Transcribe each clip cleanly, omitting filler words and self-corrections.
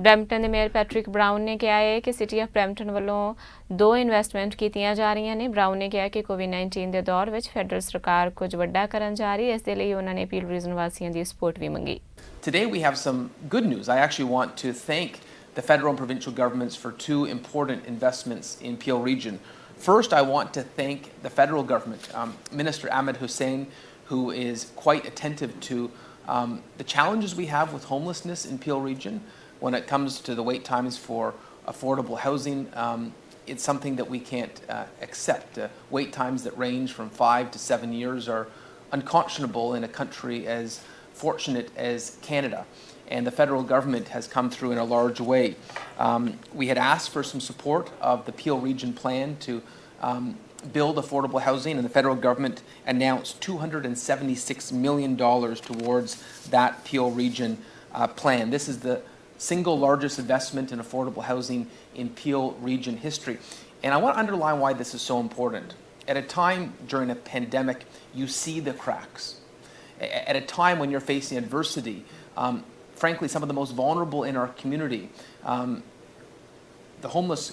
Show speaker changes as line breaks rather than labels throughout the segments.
Brampton ਦੇ mayor Patrick brown ਨੇ ਕਿਹਾ ਹੈ ਕਿ ਸਿਟੀ ਆਫ ਬਰੈਂਪਟਨ ਵੱਲੋਂ 2 ਇਨਵੈਸਟਮੈਂਟ ਕੀਤੀਆਂ ਜਾ ਰਹੀਆਂ ਨੇ। ਬਰਾਊਨ ਨੇ ਕਿਹਾ ਕਿ ਕੋਵਿਡ-19 ਦੇ ਦੌਰ ਵਿੱਚ ਫੈਡਰਲ ਸਰਕਾਰ ਕੁਝ ਵੱਡਾ ਕਰਨ ਜਾ ਰਹੀ ਹੈ, ਇਸ ਦੇ ਲਈ ਉਹਨਾਂ ਨੇ ਪੀਲ ਰੀਜਨ ਵਾਸੀਆਂ ਦੀ ਸਪੋਰਟ ਵੀ ਮੰਗੀ।
Today we have some good news. I actually want to thank the federal and provincial governments for 2 important investments in Peel region. First, I want to thank the federal government, Minister Ahmed Hussain, who is quite attentive to the challenges we have with homelessness in Peel region. When it comes to the wait times for affordable housing, it's something that we can't accept. Wait times that range from 5 to 7 years are unconscionable in a country as fortunate as Canada. And the federal government has come through in a large way. We had asked for some support of the Peel region plan to build affordable housing, and the federal government announced $276 million towards that Peel region plan. This is the single largest investment in affordable housing in Peel region history. And I want to underline why this is so important. At a time during a pandemic, you see the cracks. At a time when you're facing adversity, frankly, some of the most vulnerable in our community, the homeless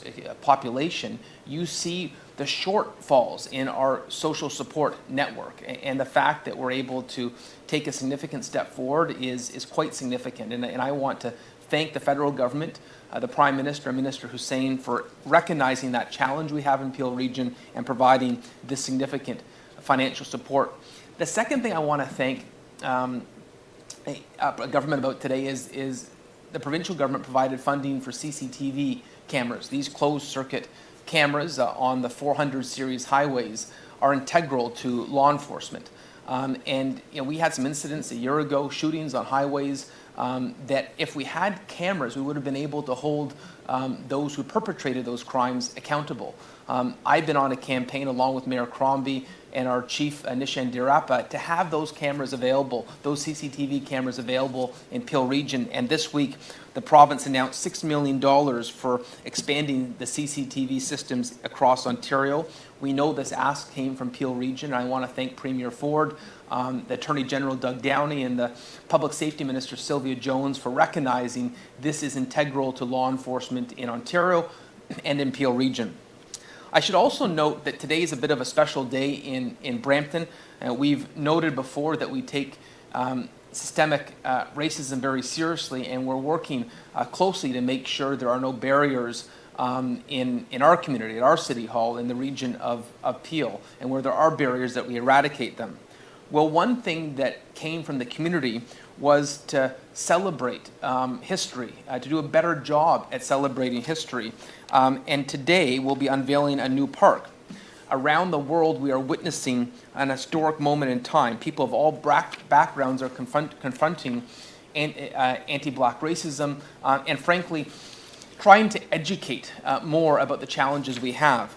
population, you see the shortfalls in our social support network. And the fact that we're able to take a significant step forward is quite significant. And I want to thank the federal government, the Prime Minister and Minister Hussain, for recognizing that challenge we have in Peel region and providing this significant financial support. The second thing I want to thank government about today is the provincial government provided funding for CCTV cameras. These closed circuit cameras on the 400 series highways are integral to law enforcement. And we had some incidents a year ago, shootings on highways, that if we had cameras, we would have been able to hold those who perpetrated those crimes accountable. I've been on a campaign along with Mayor Crombie and our chief, Nishan Dirapa, to have those cameras available, those CCTV cameras available in Peel region. And this week, the province announced $6 million for expanding the CCTV systems across Ontario. We know this ask came from Peel region. I want to thank Premier Ford, the Attorney General Doug Downey, and the Public Safety Minister Sylvia Jones for recognizing this is integral to law enforcement in Ontario and in Peel region. I should also note that today is a bit of a special day in Brampton. We've noted before that we take systemic racism very seriously, and we're working closely to make sure there are no barriers in our community, at our City Hall, in the region of Peel, and where there are barriers that we eradicate them. Well, one thing that came from the community was to celebrate history, to do a better job at celebrating history. And today we'll be unveiling a new park. Around the world, we are witnessing an historic moment in time. People of all backgrounds are confronting anti-Black racism and, frankly, trying to educate more about the challenges we have.